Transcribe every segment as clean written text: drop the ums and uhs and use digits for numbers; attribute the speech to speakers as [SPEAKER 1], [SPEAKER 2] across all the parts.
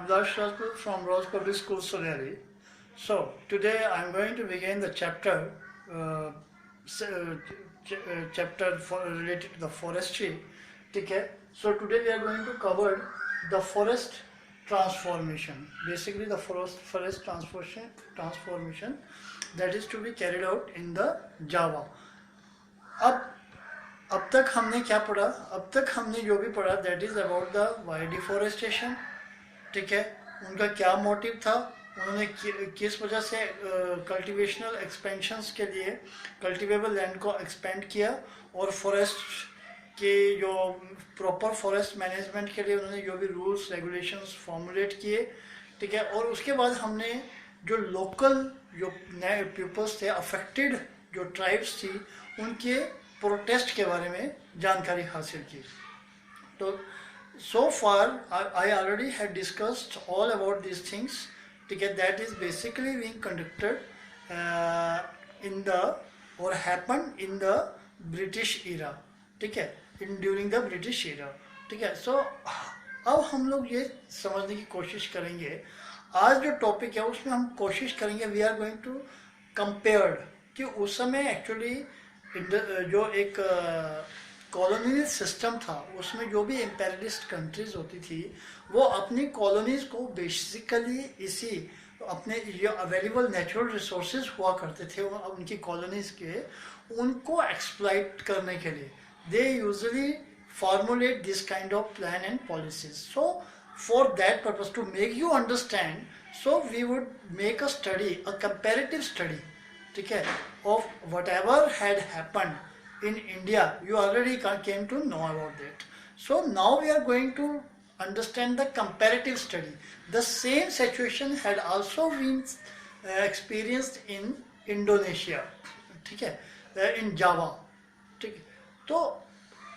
[SPEAKER 1] Abdullash Rajput from Rose Public School, Surrey. So, today I'm going to begin the chapter related to the forestry. Okay? So, today we are going to cover the forest transformation. Basically, the forest transformation that is to be carried out in the Java. अब तक हमने क्या पढ़ा? अब तक हमने जो भी पढ़ा that is about the why deforestation. ठीक है, उनका क्या मोटिव था, उन्होंने किस वजह से कल्टीवेशनल एक्सपेंशंस के लिए कल्टीवेबल लैंड को एक्सपेंड किया, और फॉरेस्ट के जो प्रॉपर फॉरेस्ट मैनेजमेंट के लिए उन्होंने जो भी रूल्स रेगुलेशंस फॉर्मुलेट किए. ठीक है, और उसके बाद हमने जो लोकल जो नए पीपल्स थे, अफेक्टेड जो ट्राइब्स थी, उनके प्रोटेस्ट के बारे में जानकारी हासिल की. तो so far I already had discussed all about these things. ठीक है, that is basically being conducted in the or happened in the British era. ठीक है, during the British era. ठीक है, so अब हम लोग ये समझने की कोशिश करेंगे. आज जो टॉपिक है उसमें हम कोशिश करेंगे, we are going to compare कि उस समय एक्चुअली जो एक कॉलोनियल सिस्टम था उसमें जो भी इम्पेरियलिस्ट कंट्रीज होती थी वो अपनी कॉलोनीज को बेसिकली इसी अपने जो अवेलेबल नेचुरल रिसोर्सेज हुआ करते थे उनकी कॉलोनीज के, उनको एक्सप्लॉइट करने के लिए they usually formulate this kind of plan and policies. So for that purpose, to make you understand, so we would make a study, a comparative study, ठीक है, of whatever had happened in India. You already came to know about that. So now we are going to understand the comparative study. The same situation had also been experienced in Indonesia, ठीक है, in Java. ठीक है, तो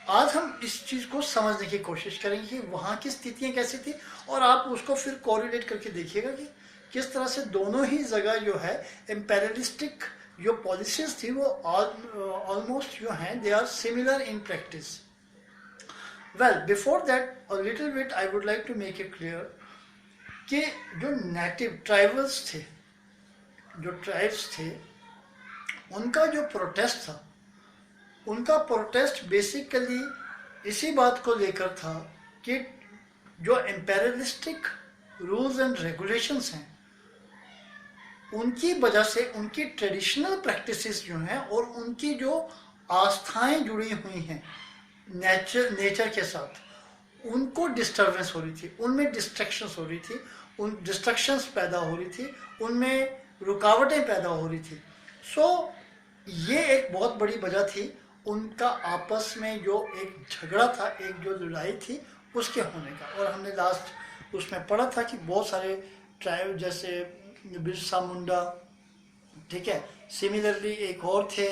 [SPEAKER 1] आज हम इस चीज़ को समझने की कोशिश करेंगे कि वहाँ की स्थितियाँ कैसी थी, और आप उसको फिर कोरिलेट करके देखिएगा कि किस तरह से दोनों ही जगह जो है इम्पेरियलिस्टिक जो पॉलिसीज थी वो ऑलमोस्ट जो हैं they are similar in practice. Well, before that a little bit I would like to make it clear कि जो नेटिव ट्राइबल्स थे, जो ट्राइब्स थे, उनका जो प्रोटेस्ट था, उनका प्रोटेस्ट बेसिकली इसी बात को लेकर था कि जो इम्पेरियलिस्टिक रूल्स एंड रेगुलेशंस हैं उनकी वजह से उनकी ट्रेडिशनल प्रैक्टिसेस जो हैं और उनकी जो आस्थाएं जुड़ी हुई हैं नेचर के साथ, उनको डिस्टर्बेंस हो रही थी, उनमें डिस्ट्रैक्शंस हो रही थी, उन डिस्ट्रक्शंस पैदा हो रही थी, उनमें रुकावटें पैदा हो रही थी. सो ये एक बहुत बड़ी वजह थी उनका आपस में जो एक झगड़ा था, एक जो लड़ाई थी उसके होने का. और हमने लास्ट उसमें पढ़ा था कि बहुत सारे ट्राइब जैसे बिरसा मुंडा, ठीक है, सिमिलरली एक और थे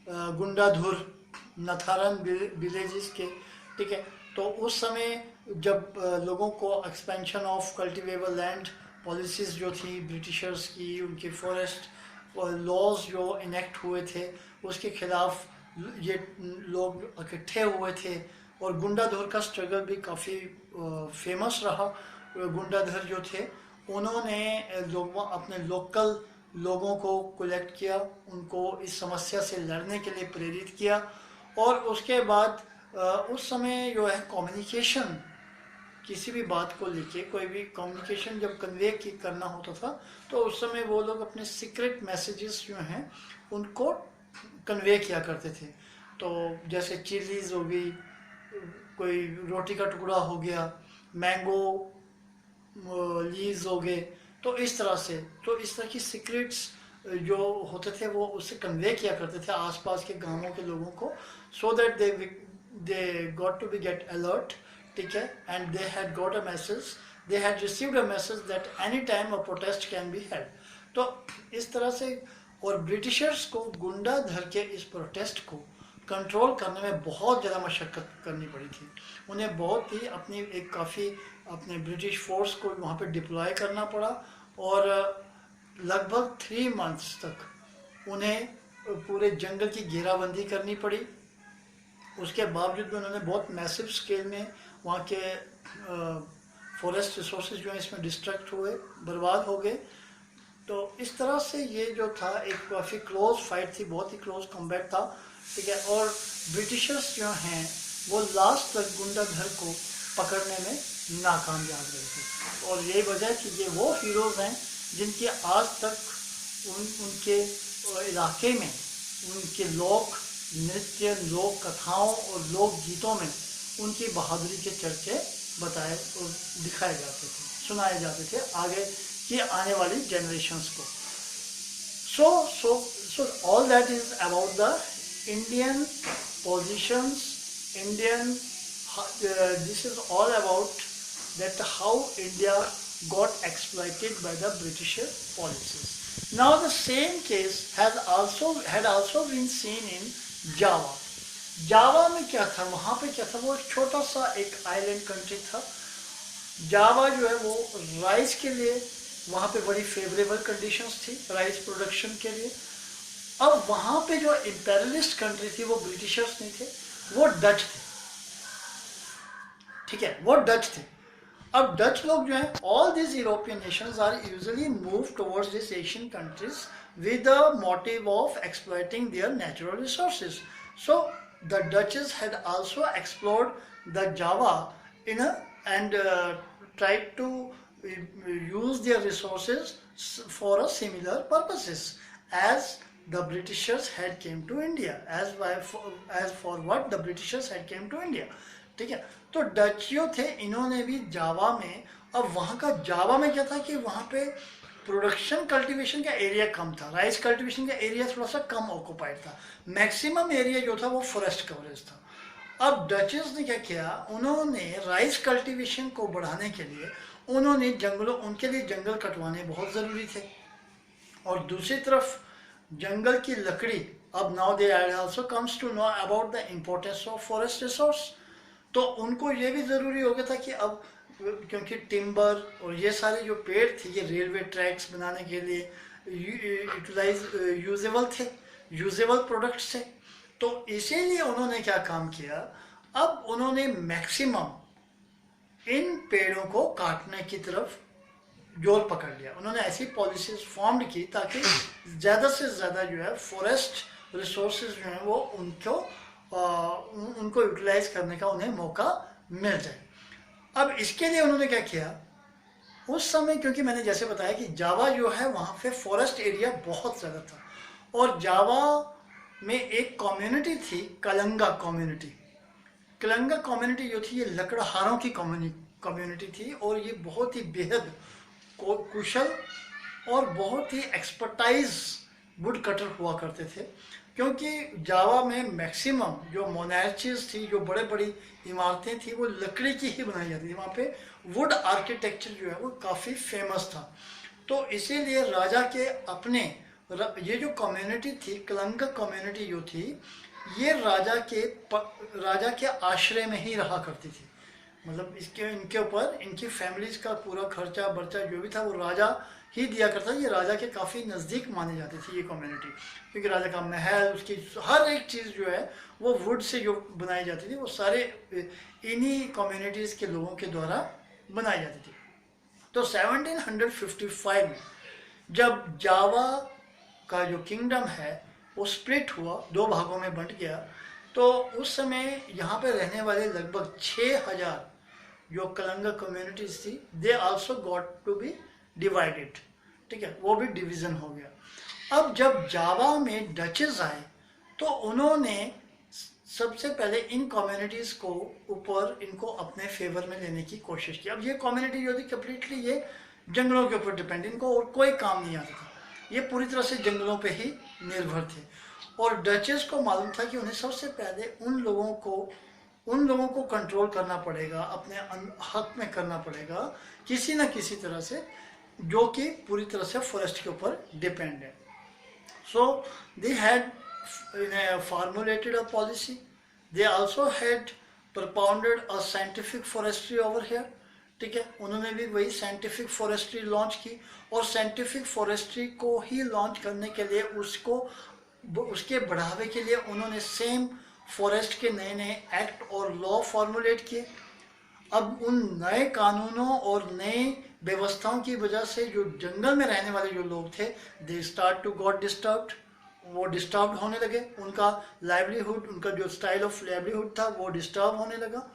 [SPEAKER 1] गुंडाधुर नथारन विलेजेस के. ठीक है, तो उस समय जब लोगों को expansion of cultivable land policies जो थी ब्रिटिशर्स की, उनके फॉरेस्ट लॉज जो इनेक्ट हुए थे उसके खिलाफ ये लोग इकट्ठे हुए थे. और गुंडाधुर का स्ट्रगल भी काफ़ी फेमस रहा. गुंडाधुर जो थे उन्होंने अपने लोकल लोगों को कलेक्ट किया, उनको इस समस्या से लड़ने के लिए प्रेरित किया. और उसके बाद उस समय जो है कम्युनिकेशन, किसी भी बात को लेके कोई भी कम्युनिकेशन जब कन्वे करना होता था तो उस समय वो लोग अपने सीक्रेट मैसेजेस जो हैं उनको कन्वे किया करते थे. तो जैसे चिलीज़ हो गई, कोई रोटी का टुकड़ा हो गया, मैंगो लीव्स हो गए, तो इस तरह से, तो इस तरह की सीक्रेट्स जो होते थे वो उससे कन्वे किया करते थे आसपास के गांवों के लोगों को, so that they got to be get alert. ठीक है, and they had got a message, they had received a message that any time a protest can be held. तो इस तरह से, और ब्रिटिशर्स को गुंडाधर के इस प्रोटेस्ट को कंट्रोल करने में बहुत ज़्यादा मशक्क़त करनी पड़ी थी. उन्हें बहुत ही अपनी एक काफ़ी अपने ब्रिटिश फोर्स को वहाँ पे डिप्लॉय करना पड़ा, और लगभग 3 months तक उन्हें पूरे जंगल की घेराबंदी करनी पड़ी. उसके बावजूद भी उन्होंने बहुत मैसिव स्केल में वहाँ के फॉरेस्ट रिसोर्सेज जो है इसमें डिस्ट्रक्ट हुए, बर्बाद हो गए। तो इस तरह से ये जो था एक काफ़ी क्लोज फाइट थी, बहुत ही क्लोज कॉम्बैट था, ठीक है। और ब्रिटिशर्स जो हैं वो लास्ट तक गुंडाधर को पकड़ने में नाकामयाब रहे थे। और यही वजह है कि ये वो हीरोज़ हैं जिनके आज तक उनके इलाके में उनके लोक नृत्य, लोक कथाओं और लोक गीतों में उनकी बहादुरी के चर्चे बताए और दिखाए जाते थे, सुनाए जाते थे आगे की आने वाली जनरेशन्स को। So all that is about the Indian positions, Indian. This is all about that how India got exploited by the British policies. Now the same case had also been seen in Java. जावा में क्या था, वहाँ पे क्या था, वो छोटा सा एक आइलैंड कंट्री था। जावा जो है वो राइस के लिए वहाँ पे बड़ी फेवरेबल कंडीशंस थी राइस प्रोडक्शन के लिए। अब वहाँ पे जो इंपेरियलिस्ट कंट्री थी वो ब्रिटिशर्स नहीं थे, वो डच थे, ठीक है, वो डच थे। अब डच लोग जो है, all this European nations are usually move towards this Asian countries with the motive of exploiting their natural resources. So the Dutches had also explored the Java and tried to use their resources for a similar purposes as the Britishers had came to India, as for what the Britishers had came to India, ठीक है। तो डचियो थे, इन्होंने भी जावा में, अब वहाँ का जावा में क्या था कि वहाँ पे प्रोडक्शन कल्टीवेशन का एरिया कम था, राइस कल्टीवेशन का एरिया थोड़ा सा कम ऑक्यूपाइड था, मैक्सिमम एरिया जो था वो फॉरेस्ट कवरेज था। अब डचेस ने क्या किया, उन्होंने राइस कल्टीवेशन को बढ़ाने के लिए उन्होंने जंगलों, उनके लिए जंगल कटवाने बहुत ज़रूरी थे, और दूसरी तरफ जंगल की लकड़ी, अब now they also comes to know about the importance of forest resource. तो उनको ये भी ज़रूरी हो गया था कि अब क्योंकि टिम्बर और ये सारे जो पेड़ थे ये रेलवे ट्रैक्स बनाने के लिए यूजेबल प्रोडक्ट्स थे, तो इसीलिए उन्होंने क्या काम किया, अब उन्होंने मैक्सिमम इन पेड़ों को काटने की तरफ जोर पकड़ लिया। उन्होंने ऐसी पॉलिसीज फॉर्म्ड की ताकि ज़्यादा से ज़्यादा जो है फॉरेस्ट रिसोर्सेज जो हैं वो उनको यूटिलाइज करने का उन्हें मौका मिल जाए। अब इसके लिए उन्होंने क्या किया, उस समय क्योंकि मैंने जैसे बताया कि जावा जो है वहाँ पे फॉरेस्ट एरिया बहुत ज़्यादा था, और जावा में एक कम्युनिटी थी कलंगा कम्युनिटी। कलंगा कम्युनिटी जो थी ये लकड़हारों की कम्युनिटी थी, और ये बहुत ही बेहद कुशल और बहुत ही एक्सपर्टाइज वुड कटर हुआ करते थे, क्योंकि जावा में मैक्सिमम जो मोनार्चीज थी, जो बड़े बड़ी इमारतें थी, वो लकड़ी की ही बनाई जाती थी। वहाँ पे वुड आर्किटेक्चर जो है वो काफ़ी फेमस था। तो इसीलिए राजा के अपने ये जो कम्युनिटी थी, कलंगा कम्युनिटी जो थी, ये राजा के आश्रय में ही रहा करती थी। मतलब इनके ऊपर इनकी फैमिलीज का पूरा खर्चा बर्चा जो भी था वो राजा ही दिया करता। ये राजा के काफ़ी नज़दीक मानी जाती थी ये कम्युनिटी, क्योंकि राजा का महल, उसकी हर एक चीज़ जो है वो वुड से जो बनाई जाती थी वो सारे इन्हीं कम्युनिटीज़ के लोगों के द्वारा बनाई जाती थी। तो 1755 में जब जावा का जो किंगडम है वो स्प्लिट हुआ, दो भागों में बंट गया, तो उस समय यहाँ पे रहने वाले लगभग 6000 जो कलंगा कम्युनिटीज़ थी, they also got to be divided, ठीक है, वो भी डिवीज़न हो गया। अब जब जावा में डचेस आए तो उन्होंने सबसे पहले इन कम्युनिटीज़ को ऊपर इनको अपने फेवर में लेने की कोशिश की। अब ये कम्युनिटी जो थी कम्प्लीटली ये जंगलों के ऊपर डिपेंड, इनको और कोई काम नहीं आता था, ये पूरी तरह से जंगलों पे ही निर्भर थे। और डचेस को मालूम था कि उन्हें सबसे पहले उन लोगों को कंट्रोल करना पड़ेगा, अपने हक में करना पड़ेगा किसी न किसी तरह से, जो कि पूरी तरह से फॉरेस्ट के ऊपर डिपेंड है। So they had formulated a policy. They also had propounded a scientific forestry over here, ठीक है, उन्होंने भी वही साइंटिफिक फॉरेस्ट्री लॉन्च की, और साइंटिफिक फॉरेस्ट्री को ही लॉन्च करने के लिए उसके बढ़ावे के लिए उन्होंने सेम फॉरेस्ट के नए नए एक्ट और लॉ फॉर्मुलेट किए। अब उन नए कानूनों और नए व्यवस्थाओं की वजह से जो जंगल में रहने वाले जो लोग थे, they start to got disturbed, वो डिस्टर्ब होने लगे, उनका लाइवलीहुड, उनका जो स्टाइल ऑफ लाइवलीहुड था वो डिस्टर्ब होने लगा।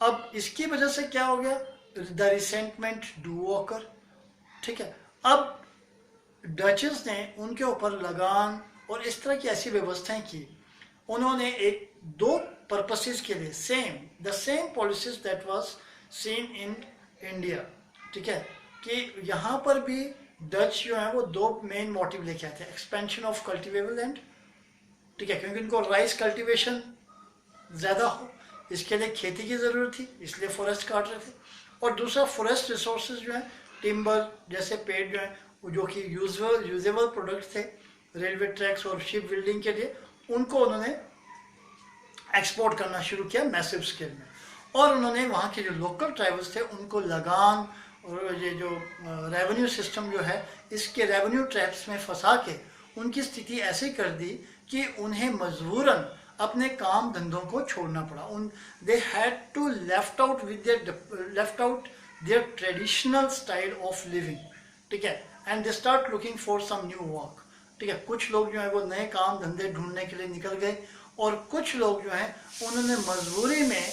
[SPEAKER 1] अब इसकी वजह से क्या हो गया, द रिसेंटमेंट डू ऑकर, ठीक है। अब डचेस ने उनके ऊपर लगान और इस तरह की ऐसी व्यवस्थाएं की, उन्होंने एक दो पर्पसेस के लिए the same policies that was seen in India, ठीक है, कि यहाँ पर भी डच जो है वो दो मेन मोटिव लेके आते हैं, एक्सपेंशन ऑफ कल्टिवेबल लैंड, ठीक है, क्योंकि उनको राइस कल्टीवेशन ज़्यादा हो, इसके लिए खेती की ज़रूरत थी, इसलिए फॉरेस्ट काट रहे थे। और दूसरा फॉरेस्ट रिसोर्सेज जो है, टिम्बर जैसे पेड़ जो है, जो कि यूजेबल प्रोडक्ट थे रेलवे ट्रैक्स और शिप बिल्डिंग के लिए, उनको उन्होंने एक्सपोर्ट करना शुरू किया मैसिव स्केल में। और उन्होंने वहाँ के जो लोकल ट्राइबल्स थे उनको लगान और ये जो रेवेन्यू सिस्टम जो है, इसके रेवेन्यू ट्रैप्स में फंसा के उनकी स्थिति ऐसी कर दी कि उन्हें मजबूरन अपने काम धंधों को छोड़ना पड़ा। They had to left out their traditional style of living, ठीक है, and they start looking for some new work, ठीक है। कुछ लोग जो है वो नए काम धंधे ढूंढने के लिए निकल गए और कुछ लोग जो हैं उन्होंने मजबूरी में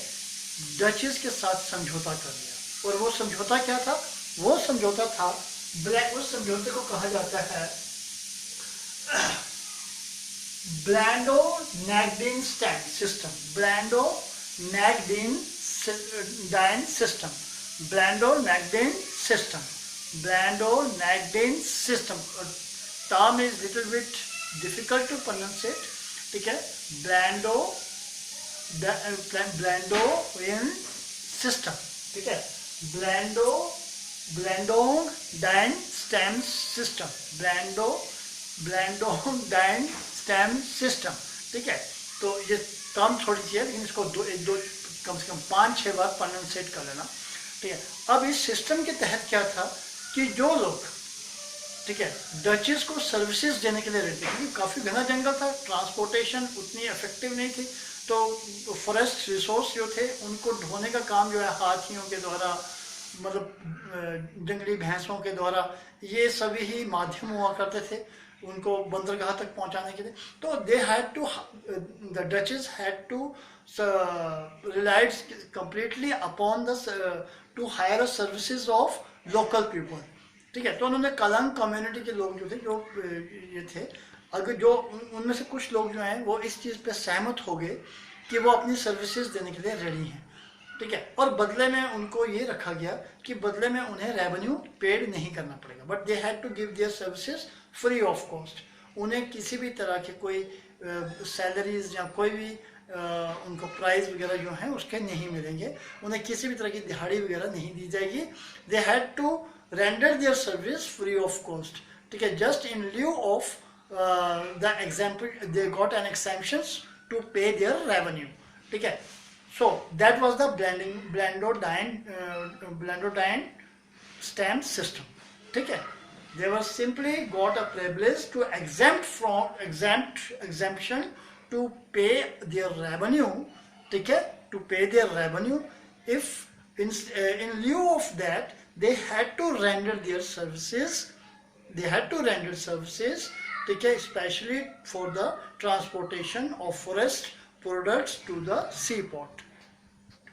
[SPEAKER 1] डचेस के साथ समझौता कर लिया। और वो समझौता क्या था, वो समझौता था उस समझौते को कहा जाता है ब्लैंडो नैगडिन स्टैंड सिस्टम, ब्लैंडो नैगडिन डाइन सिस्टम, ब्लैंडो नैगडिन सिस्टम, ब्लैंडो नैगडिन system. Term is little bit difficult to pronunciate, ठीक है, ब्लैंडो इन सिस्टम, ठीक है, ब्लैंडोंग डाइन स्टेम सिस्टम, ब्लैंडोंग डाइन स्टेम सिस्टम, ठीक है। तो ये टर्म थोड़ी सी है, लेकिन इसको दो कम से कम 5-6 बार प्रोनाउंसिएट कर लेना, ठीक है। अब इस सिस्टम के तहत क्या था कि जो लोग, ठीक है, डचेस को सर्विसेज देने के लिए रहते, क्योंकि काफ़ी घना जंगल था, ट्रांसपोर्टेशन उतनी इफेक्टिव नहीं थी, तो फॉरेस्ट रिसोर्स जो थे उनको ढोने का काम जो है हाथियों के द्वारा, मतलब जंगली भैंसों के द्वारा, ये सभी ही माध्यम हुआ करते थे उनको बंदरगाह तक पहुंचाने के लिए। तो they had to, the duchess had to relied completely upon the to hire services of local people, ठीक है। तो उन्होंने कलंग कम्युनिटी के लोग जो थे, जो ये थे, अगर जो उनमें से कुछ लोग जो हैं वो इस चीज़ पे सहमत हो गए कि वो अपनी सर्विसेज देने के लिए रेडी हैं, ठीक है। और बदले में उनको ये रखा गया कि बदले में उन्हें रेवेन्यू पेड नहीं करना पड़ेगा, but they had to give their services free of cost. उन्हें किसी भी तरह के कोई सैलरीज या कोई भी उनको प्राइस वगैरह जो हैं उसके नहीं मिलेंगे, उन्हें किसी भी तरह की दिहाड़ी वगैरह नहीं दी जाएगी। They had to render their service free of cost, ठीक है, just in lieu of the example they got an exemptions to pay their revenue, ठीक है। So that was the Blandodine stamp system, ठीक है। They were simply got a privilege to exemption to pay their revenue, ठीक है, to pay their revenue if in lieu of that they had to render their services, ठीक है, specially for the transportation of forest products to the sea port.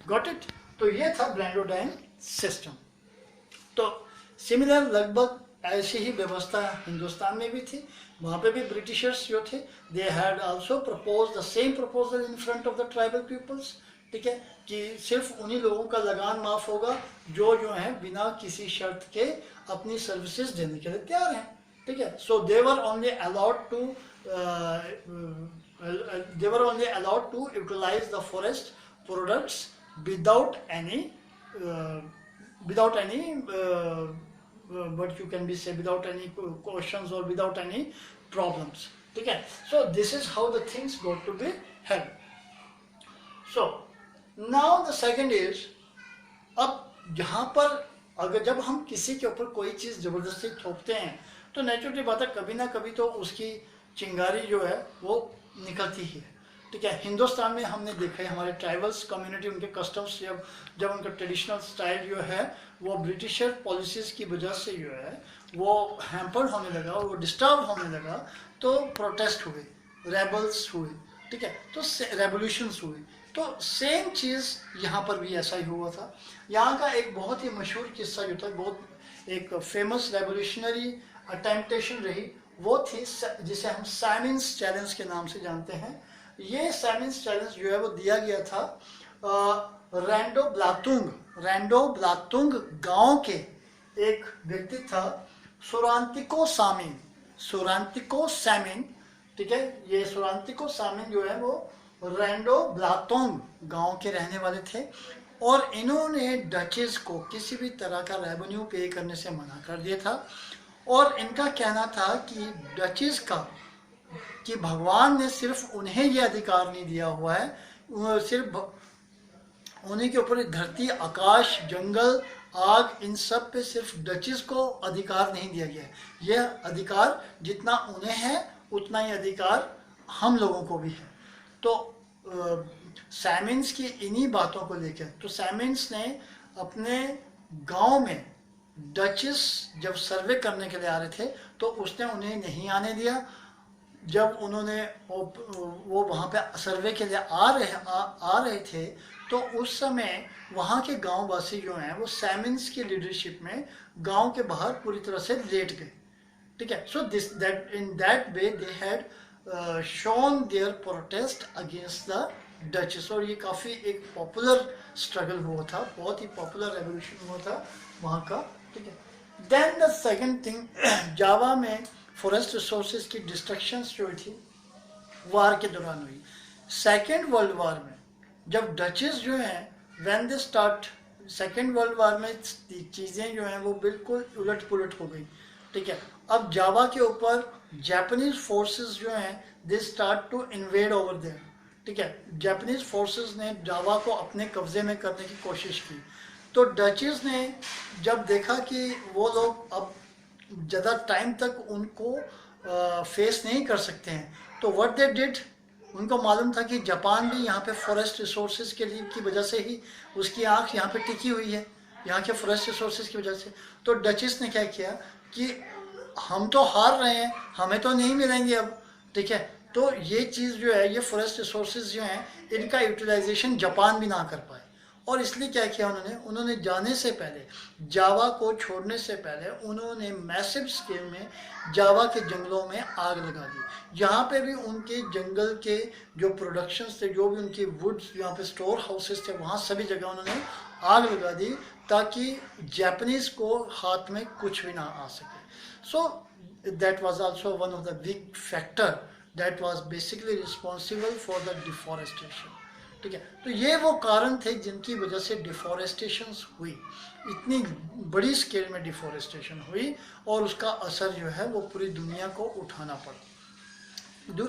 [SPEAKER 1] Got it. तो ये था ब्लैंडोडाइन system. तो similar लगभग ऐसी ही व्यवस्था हिंदुस्तान में भी थी। वहाँ पे भी ब्रिटिशर्स जो थे, they had also propose the same proposal in front of the tribal peoples, ठीक है, कि सिर्फ उन्हीं लोगों का लगान माफ होगा जो है बिना किसी शर्त के अपनी सर्विसेज देने के लिए तैयार हैं, ठीक है। So they were only allowed to utilize the forest products without any what you can be say without any questions or without any problems, ठीक है। So this is how the things got to be held. So now the second is, अब यहाँ पर अगर जब हम किसी के ऊपर कोई चीज़ ज़बरदस्ती थोपते हैं तो नेचुरली बात है कभी ना कभी तो उसकी चिंगारी जो है वो निकलती ही है। ठीक है। हिंदुस्तान में हमने देखा है हमारे ट्राइबल्स कम्युनिटी, उनके कस्टम्स जब उनका ट्रेडिशनल स्टाइल जो है वो ब्रिटिशर पॉलिसीज़ की वजह से जो है वो हैम्पर्ड होने लगा, वो डिस्टर्ब होने लगा, तो प्रोटेस्ट हुए, रेबल्स हुए, ठीक है, तो रेवोल्यूशंस हुए। तो सेम चीज़ यहाँ पर भी ऐसा ही हुआ था। यहाँ का एक बहुत ही मशहूर किस्सा जो था, बहुत एक फेमस रेवोल्यूशनरी अटेम्प्टेशन रही, वो थी जिसे हम साइमन्स चैलेंज के नाम से जानते हैं। ये साइमन्स चैलेंज जो है वो दिया गया था रैंडो ब्लातुंग गांव के एक व्यक्ति था, सुरांतिको सैमिन, ठीक है। ये सुरांतिको सैमिन जो है वो रैंडो ब्लातोंग गांव के रहने वाले थे, और इन्होंने डचेस को किसी भी तरह का रेवेन्यू पे करने से मना कर दिया था। और इनका कहना था कि डचेस का कि भगवान ने सिर्फ उन्हें ये अधिकार नहीं दिया हुआ है, सिर्फ उन्हीं के ऊपर धरती, आकाश, जंगल, आग, इन सब पे सिर्फ डचेस को अधिकार नहीं दिया गया है। यह अधिकार जितना उन्हें है उतना ही अधिकार हम लोगों को भी है। तो साइमन्स की इन्हीं बातों को लेकर तो साइमन्स ने अपने गांव में डचेस जब सर्वे करने के लिए आ रहे थे तो उसने उन्हें नहीं आने दिया। जब उन्होंने वो वहाँ पे सर्वे के लिए आ रहे थे तो उस समय वहाँ के गांववासी जो हैं वो साइमन्स की लीडरशिप में गांव के बाहर पूरी तरह से लेट गए, ठीक है। So in that way they had shown their protest against the duchess, और ये काफ़ी एक पॉपुलर स्ट्रगल हुआ था, बहुत ही पॉपुलर रेवोल्यूशन हुआ था वहाँ का, ठीक है। देन द सेकंड थिंग, जावा में फॉरेस्ट रिसोर्सेज की डिस्ट्रक्शंस जो थी वार के दौरान हुई। सेकेंड वर्ल्ड वार में जब डचेस जो हैं when they start, second world war में चीज़ें जो हैं वो बिल्कुल उलट पुलट हो गई, ठीक है। अब जावा के ऊपर जापानीज फोर्सेस जो हैं they start to invade over there, ठीक है। जापानीज फोर्सेस ने जावा को अपने कब्जे में करने की कोशिश की। तो डचेस ने जब देखा कि वो लोग अब ज़्यादा टाइम तक उनको फेस नहीं कर सकते हैं, तो व्हाट दे डिड, उनको मालूम था कि जापान भी यहाँ पे फॉरेस्ट रिसोर्सेज के लिए की वजह से ही उसकी आंख यहाँ पे टिकी हुई है, यहाँ के फॉरेस्ट रिसोर्सेज की वजह से। तो डचेस ने क्या किया कि हम तो हार रहे हैं, हमें तो नहीं मिलेंगे अब, ठीक है। तो ये चीज़ जो है, ये फॉरेस्ट रिसोर्सेज जो हैं इनका यूटिलाइजेशन जापान भी ना कर पाए, और इसलिए क्या किया उन्होंने जाने से पहले, जावा को छोड़ने से पहले उन्होंने मैसिव स्केल में जावा के जंगलों में आग लगा दी। यहाँ पे भी उनके जंगल के जो प्रोडक्शंस थे, जो भी उनकी वुड्स, यहाँ पे स्टोर हाउसेस थे, वहाँ सभी जगह उन्होंने आग लगा दी ताकि जापानीज को हाथ में कुछ भी ना आ सके। So that was also one of the big factor that was basically responsible for the deforestation, ठीक है। तो ये वो कारण थे जिनकी वजह से डिफॉरेस्टेशन हुई, इतनी बड़ी स्केल में डिफॉरेस्टेशन हुई, और उसका असर जो है वो पूरी दुनिया को उठाना पड़ा।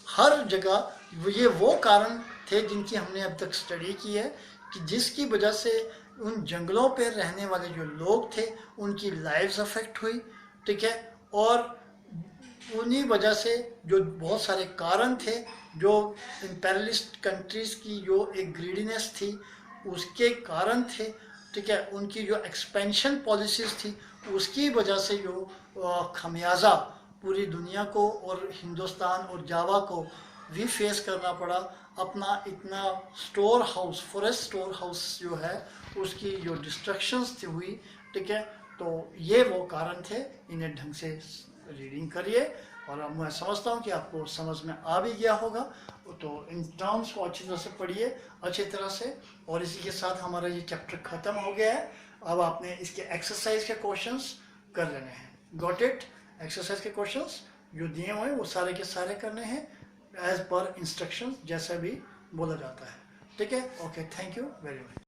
[SPEAKER 1] हर जगह ये वो कारण थे जिनकी हमने अब तक स्टडी की है, कि जिसकी वजह से उन जंगलों पर रहने वाले जो लोग थे उनकी लाइव्स अफेक्ट हुई, ठीक है। और उन्हीं वजह से जो बहुत सारे कारण थे, जो इम्पेरियलिस्ट कंट्रीज़ की जो एक ग्रीडीनेस थी उसके कारण थे, ठीक है। उनकी जो एक्सपेंशन पॉलिसीज़ थी उसकी वजह से जो खमियाजा पूरी दुनिया को और हिंदुस्तान और जावा को भी फेस करना पड़ा। अपना इतना store house, forest store house जो है उसकी जो डिस्ट्रक्शंस थी हुई, ठीक है। तो ये वो कारण थे, इन्हें ढंग से रीडिंग करिए, और अब मैं समझता हूँ कि आपको समझ में आ भी गया होगा। तो इन टर्म्स को अच्छी तरह से पढ़िए, अच्छी तरह से, और इसी के साथ हमारा ये चैप्टर ख़त्म हो गया है। अब आपने इसके एक्सरसाइज के क्वेश्चंस कर लेने हैं। Got it? एक्सरसाइज के क्वेश्चंस जो दिए हुए हैं वो सारे के सारे करने हैं एज पर इंस्ट्रक्शन, जैसा भी बोला जाता है, ठीक है। Okay, thank you very much.